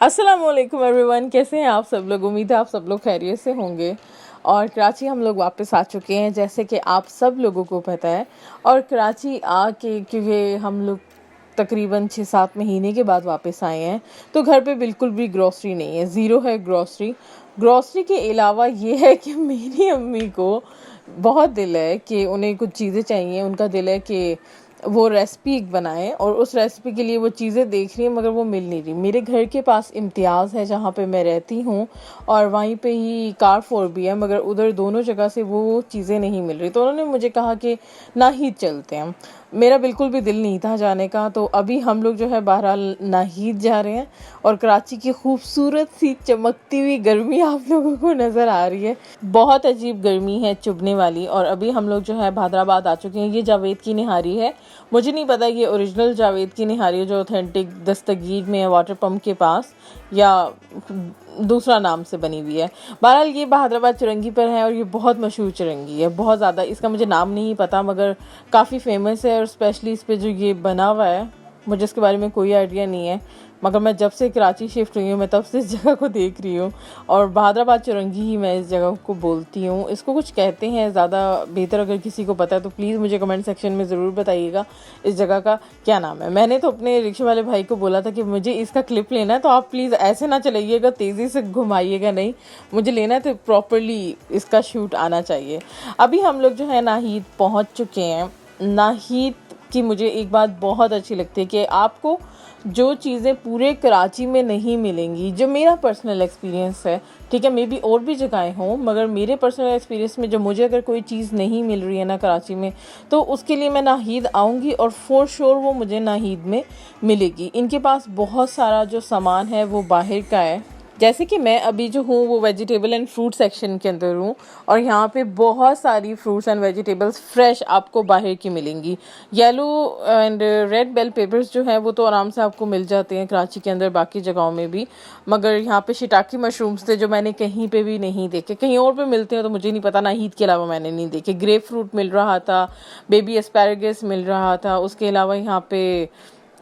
अस्सलाम वालेकुम एवरीवन, कैसे हैं आप सब लोग। उम्मीद है आप सब लोग खैरियत से होंगे। और कराची हम लोग वापस आ चुके हैं, जैसे कि आप सब लोगों को पता है। और कराची आके क्योंकि हम लोग तकरीबन 6-7 महीने के बाद वापस आए हैं, तो घर पे बिल्कुल भी ग्रॉसरी नहीं है, ज़ीरो है ग्रॉसरी। ग्रॉसरी के अलावा ये है कि मेरी अम्मी को बहुत दिल है कि उन्हें कुछ चीज़ें चाहिए। उनका दिल है कि वो रेसिपी बनाएं, और उस रेसिपी के लिए वो चीज़ें देख रही है मगर वो मिल नहीं रही। मेरे घर के पास इम्तियाज़ है जहाँ पे मैं रहती हूँ, और वहीं पे ही कारफोर भी है, मगर उधर दोनों जगह से वो चीज़ें नहीं मिल रही। तो उन्होंने मुझे कहा कि नाहीद चलते हैं। मेरा बिल्कुल भी दिल नहीं था जाने का, तो अभी हम लोग जो है बहरहाल नाहीद जा रहे हैं। और कराची की खूबसूरत सी चमकती हुई गर्मी आप लोगों को नज़र आ रही है। बहुत अजीब गर्मी है, चुभने वाली। और अभी हम लोग जो है हैदराबाद आ चुके हैं। ये जावेद की निहारी है। मुझे नहीं पता ये ओरिजिनल जावेद की निहारी है जो ऑथेंटिक दस्तगीर में है, वाटर पंप के पास, या दूसरा नाम से बनी हुई है। बहरहाल ये हैदराबाद चुरंगी पर है, और ये बहुत मशहूर चुरंगी है, बहुत ज़्यादा। इसका मुझे नाम नहीं पता मगर काफ़ी फेमस है। और स्पेशली इस पर जो ये बना हुआ है, मुझे इसके बारे में कोई आइडिया नहीं है, मगर मैं जब से कराची शिफ्ट हुई हूँ मैं तब से इस जगह को देख रही हूँ। और हैदराबाद चुरंगी ही मैं इस जगह को बोलती हूँ। इसको कुछ कहते हैं ज़्यादा बेहतर, अगर किसी को पता है तो प्लीज़ मुझे कमेंट सेक्शन में ज़रूर बताइएगा इस जगह का क्या नाम है। मैंने तो अपने रिक्शे वाले भाई को बोला था कि मुझे इसका क्लिप लेना है, तो आप प्लीज़ ऐसे ना चलाइएगा, तेज़ी से घुमाइएगा नहीं, मुझे लेना है तो प्रॉपरली इसका शूट आना चाहिए। अभी हम लोग जो है नाहीद पहुँच चुके हैं। नाहीद की मुझे एक बात बहुत अच्छी लगती है कि आपको जो चीज़ें पूरे कराची में नहीं मिलेंगी, जो मेरा पर्सनल एक्सपीरियंस है, ठीक है, मे बी और भी जगहें हों, मगर मेरे पर्सनल एक्सपीरियंस में जो मुझे अगर कोई चीज़ नहीं मिल रही है ना कराची में, तो उसके लिए मैं नाहीद आऊँगी और फॉर श्योर वो मुझे नाहीद में मिलेगी। इनके पास बहुत सारा जो सामान है वो बाहर का है। जैसे कि मैं अभी जो हूँ वो वेजिटेबल एंड फ्रूट सेक्शन के अंदर हूँ, और यहाँ पे बहुत सारी फ्रूट्स एंड वेजिटेबल्स फ्रेश आपको बाहर की मिलेंगी। Yellow and red bell peppers जो हैं वो तो आराम से आपको मिल जाते हैं कराची के अंदर, बाकी जगहों में भी। मगर यहाँ पे शिटाकी मशरूम्स थे जो मैंने कहीं पे भी नहीं देखे, कहीं और पे मिलते हैं तो मुझे नहीं पता, नाहीद के अलावा मैंने नहीं देखे। ग्रेप फ्रूट मिल रहा था, बेबी एस्पैरागस मिल रहा था, उसके अलावा यहाँ पे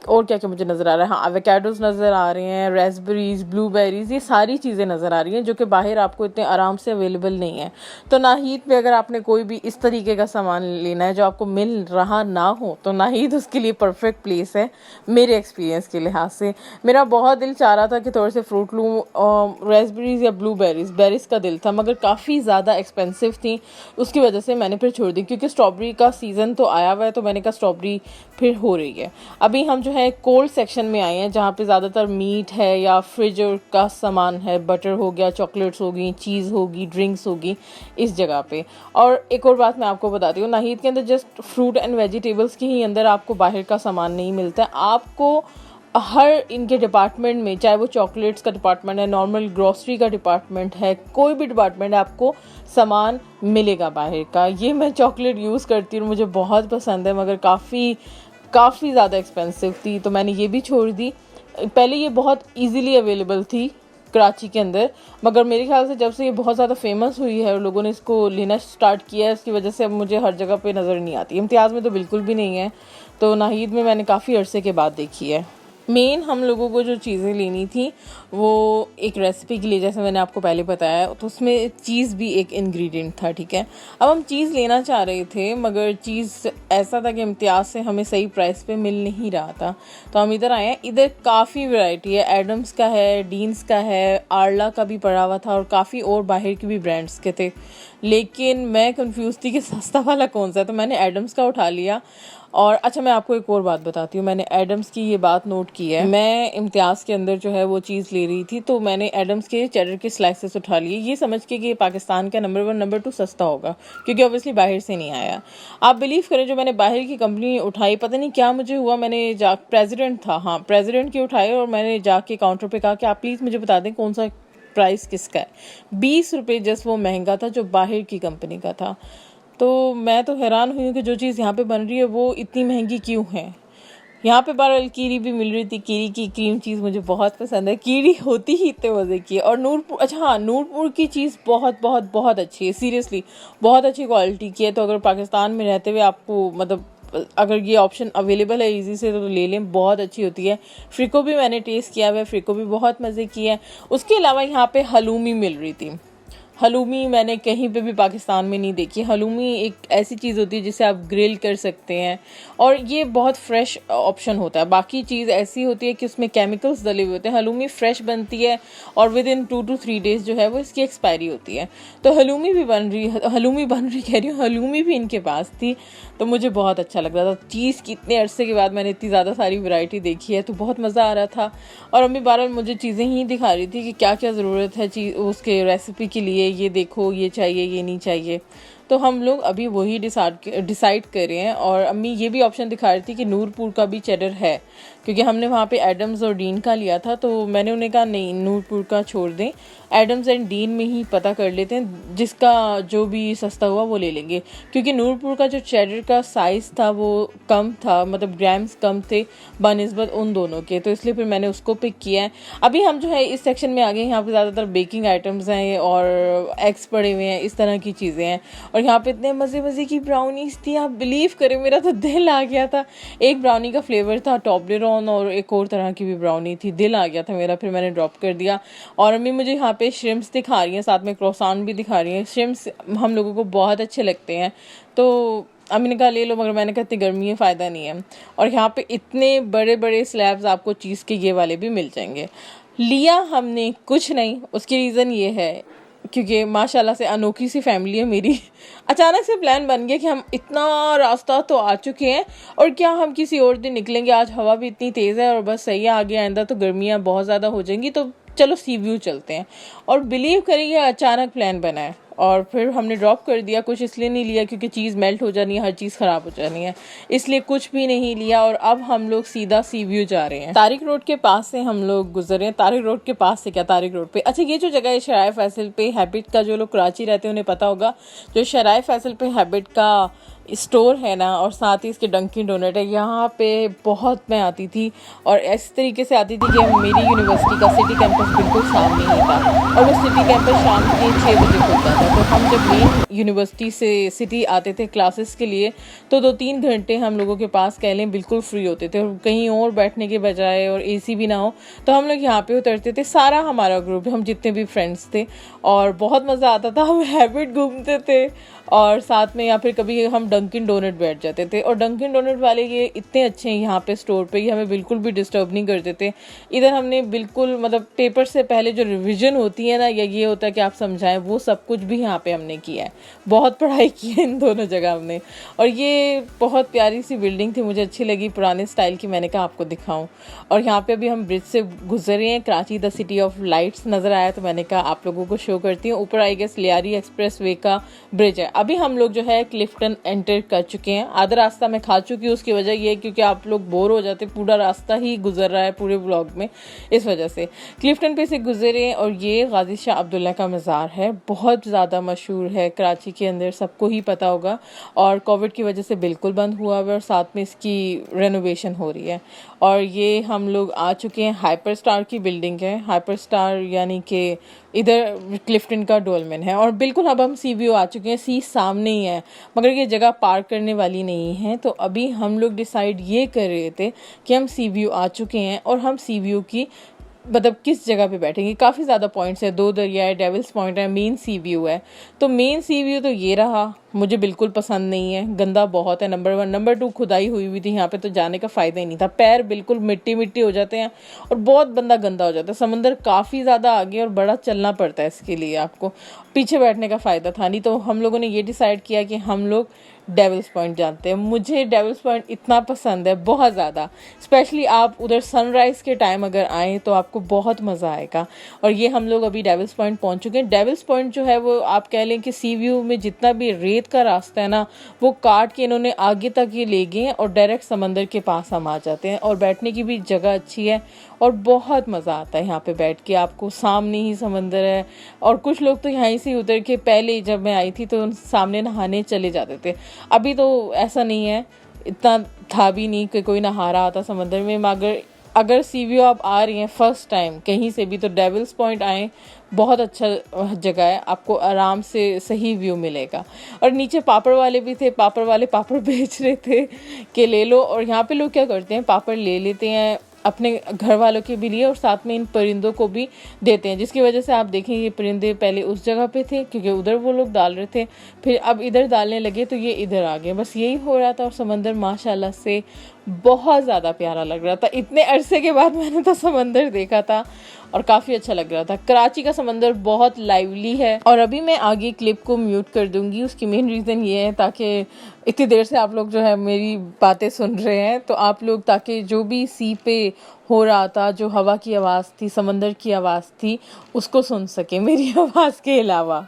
और क्या क्या मुझे नज़र आ रहा है, हाँ एवोकाडोस नज़र आ रहे हैं, रेस्पबेरीज, ब्लूबेरीज, ये सारी चीज़ें नज़र आ रही हैं जो कि बाहर आपको इतने आराम से अवेलेबल नहीं है। तो नाहीद पे अगर आपने कोई भी इस तरीके का सामान लेना है जो आपको मिल रहा ना हो, तो नाहीद उसके लिए परफेक्ट प्लेस है मेरे एक्सपीरियंस के लिहाज से। मेरा बहुत दिल चाह रहा था कि थोड़े से फ्रूट लूँ, रेस्पबेरीज या ब्लूबेरीज, बेरीज का दिल था, मगर काफ़ी ज़्यादा एक्सपेंसिव थी, उसकी वजह से मैंने फिर छोड़ दी। क्योंकि स्ट्रॉबेरी का सीज़न तो आया हुआ है, तो मैंने कहा स्ट्रॉबेरी फिर हो रही है। अभी हम जो है कोल्ड सेक्शन में आए हैं, जहाँ पे ज़्यादातर मीट है या फ्रिज का सामान है, बटर हो गया, चॉकलेट्स होगी, चीज़ होगी, ड्रिंक्स होगी, इस जगह पे। और एक और बात मैं आपको बताती हूँ, नाहीद के अंदर जस्ट फ्रूट एंड वेजिटेबल्स के ही अंदर आपको बाहर का सामान नहीं मिलता है। आपको हर इनके डिपार्टमेंट में, चाहे वो चॉकलेट्स का डिपार्टमेंट है, नॉर्मल ग्रॉसरी का डिपार्टमेंट है, कोई भी डिपार्टमेंट है, आपको सामान मिलेगा बाहर का। ये मैं चॉकलेट यूज़ करती हूँ, मुझे बहुत पसंद है, मगर काफ़ी ज़्यादा एक्सपेंसिव थी, तो मैंने ये भी छोड़ दी। पहले ये बहुत इजीली अवेलेबल थी कराची के अंदर, मगर मेरे ख्याल से जब से ये बहुत ज़्यादा फेमस हुई है और लोगों ने इसको लेना स्टार्ट किया है, उसकी वजह से अब मुझे हर जगह पे नज़र नहीं आती। इम्तियाज़ में तो बिल्कुल भी नहीं है, तो नाहीद में मैंने काफ़ी अरसे के बाद देखी है। मेन हम लोगों को जो चीज़ें लेनी थी वो एक रेसिपी के लिए, जैसे मैंने आपको पहले बताया, तो उसमें चीज़ भी एक इंग्रेडिएंट था, ठीक है। अब हम चीज़ लेना चाह रहे थे, मगर चीज़ ऐसा था कि इम्तियाज़ से हमें सही प्राइस पे मिल नहीं रहा था, तो हम इधर आए हैं। इधर काफ़ी वैरायटी है, एडम्स का है, डीन्स का है, आर्ला का भी पड़ा हुआ था, और काफ़ी और बाहर के भी ब्रांड्स के थे। लेकिन मैं कंफ्यूज थी कि सस्ता वाला कौन सा है, तो मैंने एडम्स का उठा लिया। और अच्छा, मैं आपको एक और बात बताती हूँ, मैंने एडम्स की ये बात नोट की है। मैं इम्तियाज़ के अंदर जो है वो चीज़ ले रही थी, तो मैंने एडम्स के चेडर के स्लाइसेस उठा लिए, ये समझ के कि ये पाकिस्तान का नंबर 1 नंबर 2 सस्ता होगा, क्योंकि ऑब्वियसली बाहर से नहीं आया। आप बिलीव करें, जो मैंने बाहर की कंपनी उठाई, पता नहीं क्या मुझे हुआ, मैंने प्रेसिडेंट था, हाँ प्रेसिडेंट की उठाई, और मैंने जाके काउंटर पर कहा कि आप प्लीज़ मुझे बता दें कौन सा प्राइस किसका है। 20 रुपये जस्ट वो महंगा था जो बाहर की कंपनी का था। तो मैं तो हैरान हुई हूँ कि जो चीज़ यहाँ पे बन रही है वो इतनी महंगी क्यों है। यहाँ पे बहरहाल कीरी भी मिल रही थी, कीरी की क्रीम चीज़ मुझे बहुत पसंद है, कीरी होती ही इतने मज़े की है। और नूरपुर, अच्छा हाँ, नूरपुर की चीज़ बहुत बहुत बहुत अच्छी है, सीरियसली बहुत अच्छी क्वालिटी की है। तो अगर पाकिस्तान में रहते हुए आपको मतलब अगर ये ऑप्शन अवेलेबल है ईज़ी से तो ले लें, बहुत अच्छी होती है। फ्रिको भी मैंने टेस्ट किया हुआ है, फ्रिको भी बहुत मज़े की है। उसके अलावा यहाँ पे हलूमी मिल रही थी। हलूमी मैंने कहीं पे भी पाकिस्तान में नहीं देखी। हलूमी एक ऐसी चीज़ होती है जिसे आप ग्रिल कर सकते हैं और ये बहुत फ्रेश ऑप्शन होता है। बाकी चीज़ ऐसी होती है कि उसमें केमिकल्स डले हुए होते हैं। हलूमी फ्रेश बनती है और विद इन 2 to 3 डेज़ जो है वो इसकी एक्सपायरी होती है। तो हलूमी बन रही कह रही हूँ, हलूमी भी इनके पास थी, तो मुझे बहुत अच्छा लग रहा था। चीज़ की इतने अरसे के बाद मैंने इतनी ज़्यादा सारी वैरायटी देखी है तो बहुत मज़ा आ रहा था। और अम्मी बार मुझे चीज़ें ही दिखा रही थी कि क्या क्या ज़रूरत है चीज़ उसके रेसिपी के लिए, ये देखो ये चाहिए ये नहीं चाहिए। तो हम लोग अभी वही डिसाइड कर रहे हैं। और अम्मी ये भी ऑप्शन दिखा रही थी कि नूरपुर का भी चेडर है, क्योंकि हमने वहाँ पे एडम्स और डीन का लिया था। तो मैंने उन्हें कहा नहीं, नूरपुर का छोड़ दें, एडम्स एंड डीन में ही पता कर लेते हैं, जिसका जो भी सस्ता हुआ वो ले लेंगे। क्योंकि नूरपुर का जो चेडर का साइज़ था वो कम था, मतलब ग्राम्स कम थे बनिस्बत उन दोनों के, तो इसलिए फिर मैंने उसको पिक किया है। अभी हम जो है इस सेक्शन में आ गए। यहाँ पे ज़्यादातर बेकिंग आइटम्स हैं और एग्स पड़े हुए हैं, इस तरह की चीज़ें हैं। और यहाँ पे इतने मज़े की ब्राउनीज थी, आप बिलीव करें मेरा तो दिल आ गया था। एक ब्राउनी का फ्लेवर था टॉबलेरोन और एक और तरह की भी ब्राउनी थी, दिल आ गया था मेरा, फिर मैंने ड्रॉप कर दिया। और अम्मी मुझे यहाँ पे श्रिम्प्स दिखा रही हैं, साथ में क्रोसान भी दिखा रही हैं। श्रिम्प्स हम लोगों को बहुत अच्छे लगते हैं, तो अम्मी ने कहा ले लो, मगर मैंने कहा इतनी गर्मी है, फ़ायदा नहीं है। और यहाँ पे इतने बड़े बड़े स्लैब्स आपको चीज़ के ये वाले भी मिल जाएंगे। लिया हमने कुछ नहीं, उसकी रीज़न ये है क्योंकि माशाल्लाह से अनोखी सी फैमिली है मेरी। अचानक से प्लान बन गया कि हम इतना रास्ता तो आ चुके हैं और क्या हम किसी और दिन निकलेंगे, आज हवा भी इतनी तेज़ है और बस सही है, आगे आइंदा तो गर्मियाँ बहुत ज़्यादा हो जाएंगी, तो चलो सी व्यू चलते हैं। और बिलीव करिए अचानक प्लान बना है और फिर हमने ड्रॉप कर दिया। कुछ इसलिए नहीं लिया क्योंकि चीज़ मेल्ट हो जानी है, हर चीज़ ख़राब हो जानी है, इसलिए कुछ भी नहीं लिया। और अब हम लोग सीधा सी व्यू जा रहे हैं। तारिक रोड के पास से हम लोग गुजरे। तारिक रोड के पास से क्या, तारिक रोड पे, अच्छा ये जो जगह है शराय फैसल पे हैबिट का, जो लोग कराची रहते हैं उन्हें पता होगा, जो शराय फैसल पे हैबिट का स्टोर है ना, और साथ ही इसके डंकिन डोनट है, यहाँ पे बहुत मैं आती थी और इस तरीके से आती थी कि मेरी यूनिवर्सिटी का सिटी कैंपस बिल्कुल सामने ही था और वो सिटी कैंपस शाम के 6 बजे खुलता था। तो हम जब मेन यूनिवर्सिटी से सिटी आते थे क्लासेस के लिए तो 2-3 घंटे हम लोगों के पास कह लें बिल्कुल फ्री होते थे और कहीं और बैठने के बजाय, और एसी भी ना हो, तो हम लोग यहाँ पे उतरते थे, सारा हमारा ग्रुप, हम जितने भी फ्रेंड्स थे, और बहुत मज़ा आता था। हम हैबिट घूमते थे और साथ में या फिर कभी हम डंकिन डोनट बैठ जाते थे। और डंकिन डोनट वाले ये इतने अच्छे हैं यहाँ पे स्टोर पे, ये हमें बिल्कुल भी डिस्टर्ब नहीं करते थे। इधर हमने बिल्कुल मतलब पेपर से पहले जो रिवीजन होती है ना, या ये होता है कि आप समझाएं, वो सब कुछ भी यहाँ पे हमने किया है। बहुत पढ़ाई की है इन दोनों जगह हमने। और ये बहुत प्यारी सी बिल्डिंग थी, मुझे अच्छी लगी, पुराने स्टाइल की, मैंने कहा आपको दिखाऊं। और यहाँ पे अभी हम ब्रिज से गुजरे हैं, Karachi the city of lights नज़र आया, तो मैंने कहा आप लोगों को शो करती हूँ। ऊपर I guess Lyari expressway का ब्रिज है। अभी हम लोग जो है क्लिफ्टन एंटर कर चुके हैं। आधा रास्ता मैं खा चुकी हूँ, उसकी वजह ये है क्योंकि आप लोग बोर हो जाते, पूरा रास्ता ही गुजर रहा है पूरे व्लॉग में, इस वजह से क्लिफ्टन पे से गुजरे। और ये गाजी शाह अब्दुल्ला का मज़ार है, बहुत ज़्यादा मशहूर है कराची के अंदर, सबको ही पता होगा, और कोविड की वजह से बिल्कुल बंद हुआ है और साथ में इसकी रेनोवेशन हो रही है। और ये हम लोग आ चुके हैं, हाइपर स्टार की बिल्डिंग है, हाइपर स्टार यानी कि इधर क्लिफ्टन का डोलमेन है। और बिल्कुल अब हम सी व्यू आ चुके हैं, सी सामने ही है, मगर ये जगह पार्क करने वाली नहीं है। तो अभी हम लोग डिसाइड ये कर रहे थे कि हम सी व्यू आ चुके हैं और हम सी व्यू की मतलब किस जगह पे बैठेंगे। काफ़ी ज़्यादा पॉइंट्स है, 2 दरिया है, डेविल्स पॉइंट है, मेन सी व्यू है। तो मेन सी व्यू तो ये रहा, मुझे बिल्कुल पसंद नहीं है, गंदा बहुत है, नंबर 1। नंबर 2 खुदाई हुई थी यहाँ पे, तो जाने का फ़ायदा ही नहीं था, पैर बिल्कुल मिट्टी मिट्टी हो जाते हैं और बहुत बंदा गंदा हो जाता है। समंदर काफ़ी ज़्यादा आगे और बड़ा चलना पड़ता है इसके लिए, आपको पीछे बैठने का फ़ायदा था नहीं। तो हम लोगों ने ये डिसाइड किया कि हम लोग डेविल्स पॉइंट जानते हैं। मुझे डेविल्स पॉइंट इतना पसंद है, बहुत ज़्यादा, स्पेशली आप उधर सनराइज़ के टाइम अगर आएँ तो आपको बहुत मज़ा आएगा। और ये हम लोग अभी डेविल्स पॉइंट पहुंच चुके हैं। डेविल्स पॉइंट जो है वो आप कह लें कि सी व्यू में जितना भी रेत का रास्ता है ना, वो काट के इन्होंने आगे तक ये ले गए हैं और डायरेक्ट समंदर के पास हम आ जाते हैं। और बैठने की भी जगह अच्छी है और बहुत मज़ा आता है यहाँ पे बैठ के, आपको सामने ही समंदर है। और कुछ लोग तो यहीं से उतर के, पहले जब मैं आई थी तो सामने नहाने चले जाते थे, अभी तो ऐसा नहीं है, इतना था भी नहीं कि कोई नहा रहा था समंदर में, मगर अगर सी व्यू आप आ रही हैं फर्स्ट टाइम कहीं से भी तो डेविल्स पॉइंट आएँ, बहुत अच्छा जगह है, आपको आराम से सही व्यू मिलेगा। और नीचे पापड़ वाले भी थे, पापड़ वाले पापड़ बेच रहे थे कि ले लो। और यहाँ पे लोग क्या करते हैं, पापड़ ले लेते हैं अपने घर वालों के भी लिए और साथ में इन परिंदों को भी देते हैं, जिसकी वजह से आप देखें ये परिंदे पहले उस जगह पे थे क्योंकि उधर वो लोग डाल रहे थे, फिर अब इधर डालने लगे तो ये इधर आ गए। बस यही हो रहा था और समंदर माशाल्लाह से बहुत ज़्यादा प्यारा लग रहा था। इतने अरसे के बाद मैंने तो समंदर देखा था और काफ़ी अच्छा लग रहा था। कराची का समंदर बहुत लाइवली है। और अभी मैं आगे क्लिप को म्यूट कर दूंगी, उसकी मेन रीज़न ये है ताकि इतनी देर से आप लोग जो है मेरी बातें सुन रहे हैं तो आप लोग ताकि जो भी सी पे हो रहा था, जो हवा की आवाज़ थी, समंदर की आवाज़ थी, उसको सुन सके मेरी आवाज़ के अलावा।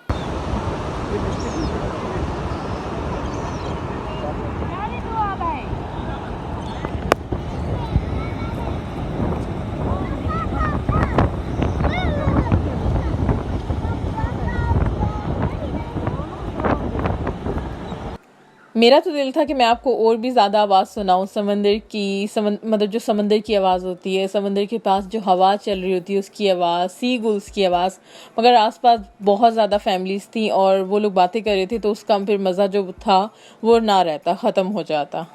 मेरा तो दिल था कि मैं आपको और भी ज़्यादा आवाज़ सुनाऊं समंदर की, मतलब जो समंदर की आवाज़ होती है, समंदर के पास जो हवा चल रही होती है उसकी आवाज़, सी गुल्स की आवाज़। मगर आसपास बहुत ज़्यादा फैमिलीज़ थी और वो लोग बातें कर रहे थे तो उसका फिर मज़ा जो था वो ना रहता, ख़त्म हो जाता।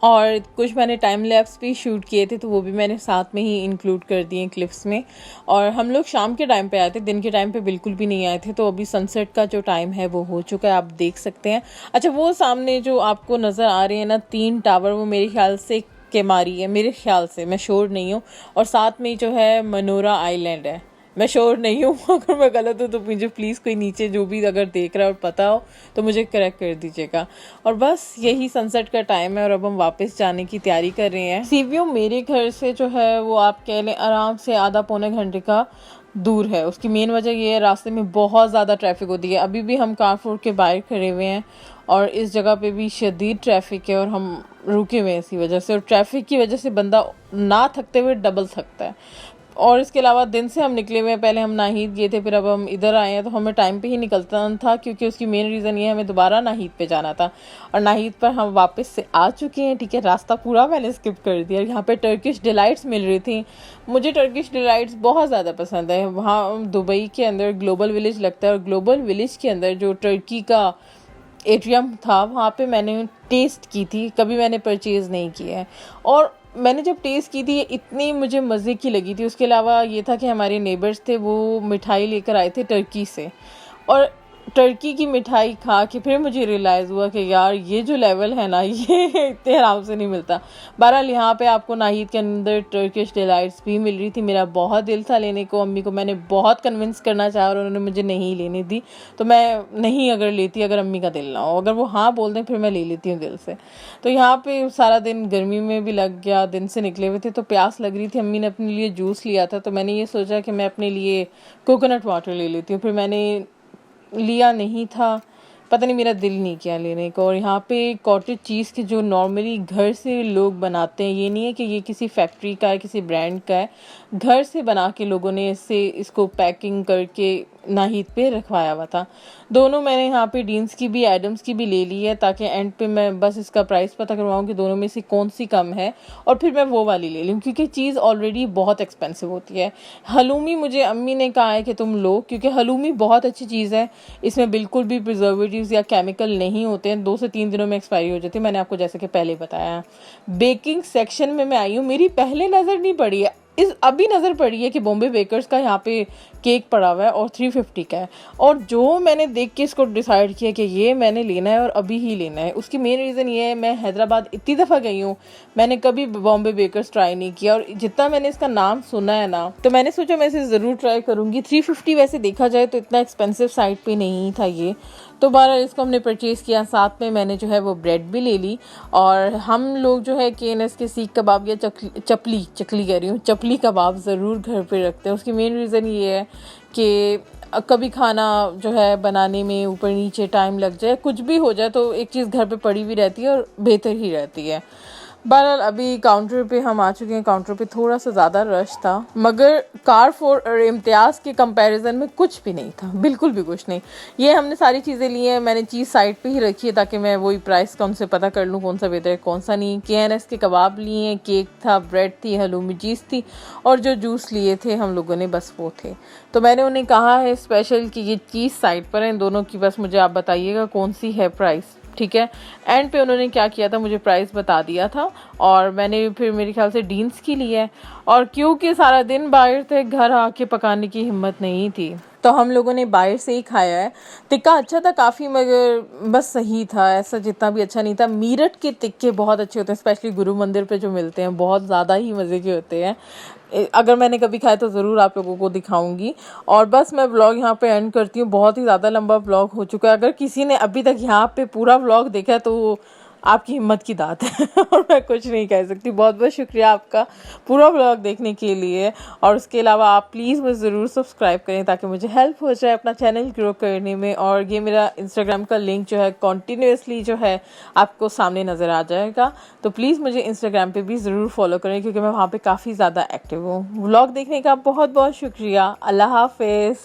और कुछ मैंने टाइम लैप्स भी शूट किए थे तो वो भी मैंने साथ में ही इंक्लूड कर दिए क्लिप्स में। और हम लोग शाम के टाइम पे आए थे, दिन के टाइम पे बिल्कुल भी नहीं आए थे। तो अभी सनसेट का जो टाइम है वो हो चुका है, आप देख सकते हैं। अच्छा, वो सामने जो आपको नज़र आ रहे हैं ना 3 टावर, वो मेरे ख्याल से केमारी है, मेरे ख्याल से, मैं श्योर नहीं हूँ। और साथ में जो है मनोरा आइलैंड है, मैं श्योर नहीं हूँ। अगर मैं गलत हूँ तो मुझे प्लीज़ कोई नीचे जो भी अगर देख रहा है और पता हो तो मुझे करेक्ट कर दीजिएगा। और बस यही सनसेट का टाइम है और अब हम वापस जाने की तैयारी कर रहे हैं। सी व्यू मेरे घर से जो है वो आप कह लें आराम से आधा पौने घंटे का दूर है। उसकी मेन वजह ये है, रास्ते में बहुत ज़्यादा ट्रैफिक होती है। अभी भी हम कारफोर के बाहर खड़े हुए हैं और इस जगह पे भी शदीद ट्रैफिक है और हम रुके हुए हैं इसी वजह से। और ट्रैफिक की वजह से बंदा ना थकते हुए डबल थकता है। और इसके अलावा दिन से हम निकले हुए हैं, पहले हम नाहीद गए थे, फिर अब हम इधर आए हैं तो हमें टाइम पे ही निकलता था क्योंकि उसकी मेन रीज़न ये है हमें दोबारा नाहीद पे जाना था। और नाहीद पर हम वापस से आ चुके हैं, ठीक है। रास्ता पूरा मैंने स्किप कर दिया। यहाँ पे टर्किश डिलाइट्स मिल रही थी, मुझे टर्किश डिलाइट्स बहुत ज़्यादा पसंद है। वहाँ दुबई के अंदर ग्लोबल विलेज लगता है और ग्लोबल विलेज के अंदर जो टर्की का एटीएम था वहाँ पे मैंने टेस्ट की थी, कभी मैंने परचेज़ नहीं किया है। और मैंने जब टेस्ट की थी इतनी मुझे मज़े की लगी थी। उसके अलावा ये था कि हमारे नेबर्स थे, वो मिठाई लेकर आए थे टर्की से, और टर्की की मिठाई खा के फिर मुझे रियलाइज़ हुआ कि यार ये जो लेवल है ना ये इतने आराम से नहीं मिलता। बहरहाल यहाँ पे आपको नाहीद के अंदर टर्किश डिलाइट्स भी मिल रही थी। मेरा बहुत दिल था लेने को, अम्मी को मैंने बहुत कन्विंस करना चाहा और उन्होंने मुझे नहीं लेने दी। तो मैं नहीं अगर लेती, अगर अम्मी का दिल ना हो, अगर वो हाँ बोल दें फिर मैं ले लेती हूँ दिल से। तो यहाँ पे सारा दिन गर्मी में भी लग गया, दिन से निकले हुए थे तो प्यास लग रही थी। अम्मी ने अपने लिए जूस लिया था तो मैंने ये सोचा कि मैं अपने लिए कोकोनट वाटर ले लेती हूँ। फिर मैंने लिया नहीं था, पता नहीं मेरा दिल नहीं किया लेने को। और यहाँ पे कॉटेज चीज़ के जो नॉर्मली घर से लोग बनाते हैं, ये नहीं है कि ये किसी फैक्ट्री का है, किसी ब्रांड का है, घर से बना के लोगों ने इसको पैकिंग करके नाहीद पे रखवाया हुआ था। दोनों मैंने यहाँ पे डीन्स की भी एडम्स की भी ले ली है ताकि एंड पे मैं बस इसका प्राइस पता करवाऊँ कि दोनों में से कौन सी कम है और फिर मैं वो वाली ले लूँ, क्योंकि चीज़ ऑलरेडी बहुत एक्सपेंसिव होती है। हलूमी मुझे अम्मी ने कहा है कि तुम लो, क्योंकि हलूमी बहुत अच्छी चीज़ है, इसमें बिल्कुल भी प्रिजर्वेटिव्स या केमिकल नहीं होते हैं, 2 से 3 दिनों में एक्सपायरी हो जाती है। मैंने आपको जैसे कि पहले बताया। बेकिंग सेक्शन में मैं आई हूँ, मेरी पहले नज़र नहीं पड़ी है, अभी नज़र पड़ी है कि बॉम्बे बेकर्स का यहाँ पे केक पड़ा हुआ है और 350 का है। और जो मैंने देख के इसको डिसाइड किया कि ये मैंने लेना है और अभी ही लेना है, उसकी मेन रीज़न ये है मैं हैदराबाद इतनी दफ़ा गई हूँ, मैंने कभी बॉम्बे बेकर्स ट्राई नहीं किया। और जितना मैंने इसका नाम सुना है ना तो मैंने सोचा मैं इसे ज़रूर ट्राई करूँगी। 350 वैसे देखा जाए तो इतना एक्सपेंसिव साइड पर नहीं था ये। तो बहरहाल इसको हमने परचेज़ किया, साथ में मैंने जो है वो ब्रेड भी ले ली। और हम लोग जो है KNS के सीख कबाब या चकली कह रही हूँ, चपली कबाब ज़रूर घर पे रखते हैं। उसकी मेन रीज़न ये है कि कभी खाना जो है बनाने में ऊपर नीचे टाइम लग जाए, कुछ भी हो जाए, तो एक चीज़ घर पे पड़ी भी रहती है और बेहतर ही रहती है। बहरहाल अभी काउंटर पे हम आ चुके हैं। काउंटर पे थोड़ा सा ज़्यादा रश था, मगर कारफोर और इम्तियाज़ के कंपैरिजन में कुछ भी नहीं था, बिल्कुल भी कुछ नहीं। ये हमने सारी चीज़ें ली हैं, मैंने चीज़ साइड पे ही रखी है ताकि मैं वही प्राइस का उनसे पता कर लूँ कौन सा बेहतर है कौन सा नहीं। KNS के कबाब लिए हैं, केक था, ब्रेड थी, हलूमी चीज़ थी, और जो जूस लिए थे हम लोगों ने बस वो थे। तो मैंने उन्हें कहा है स्पेशल कि ये चीज़ साइड पर है, इन दोनों की बस मुझे आप बताइएगा कौन सी है प्राइस, ठीक है। एंड पे उन्होंने क्या किया था, मुझे प्राइस बता दिया था, और मैंने फिर मेरे ख्याल से डीन्स की ली है। और क्योंकि सारा दिन बाहर थे, घर आके पकाने की हिम्मत नहीं थी, तो हम लोगों ने बाहर से ही खाया है। टिक्का अच्छा था काफ़ी, मगर बस सही था, ऐसा जितना भी अच्छा नहीं था। मीरठ के टिक्के बहुत अच्छे होते हैं, स्पेशली गुरु मंदिर पे जो मिलते हैं, बहुत ज़्यादा ही मज़े के होते हैं। अगर मैंने कभी खाया तो ज़रूर आप लोगों को दिखाऊंगी। और बस मैं व्लॉग यहाँ पे एंड करती हूँ, बहुत ही ज़्यादा लंबा व्लॉग हो चुका है। अगर किसी ने अभी तक यहाँ पे पूरा व्लॉग देखा है तो आपकी हिम्मत की दात है और मैं कुछ नहीं कह सकती। बहुत बहुत शुक्रिया आपका पूरा व्लॉग देखने के लिए। और उसके अलावा आप प्लीज़ मुझे ज़रूर सब्सक्राइब करें ताकि मुझे हेल्प हो जाए अपना चैनल ग्रो करने में। और ये मेरा इंस्टाग्राम का लिंक जो है कॉन्टीन्यूसली जो है आपको सामने नज़र आ जाएगा, तो प्लीज़ मुझे इंस्टाग्राम पे भी ज़रूर फॉलो करें क्योंकि मैं वहाँ पे काफ़ी ज़्यादा एक्टिव हूँ। व्लॉग देखने का बहुत बहुत शुक्रिया। अल्लाह हाफिज़।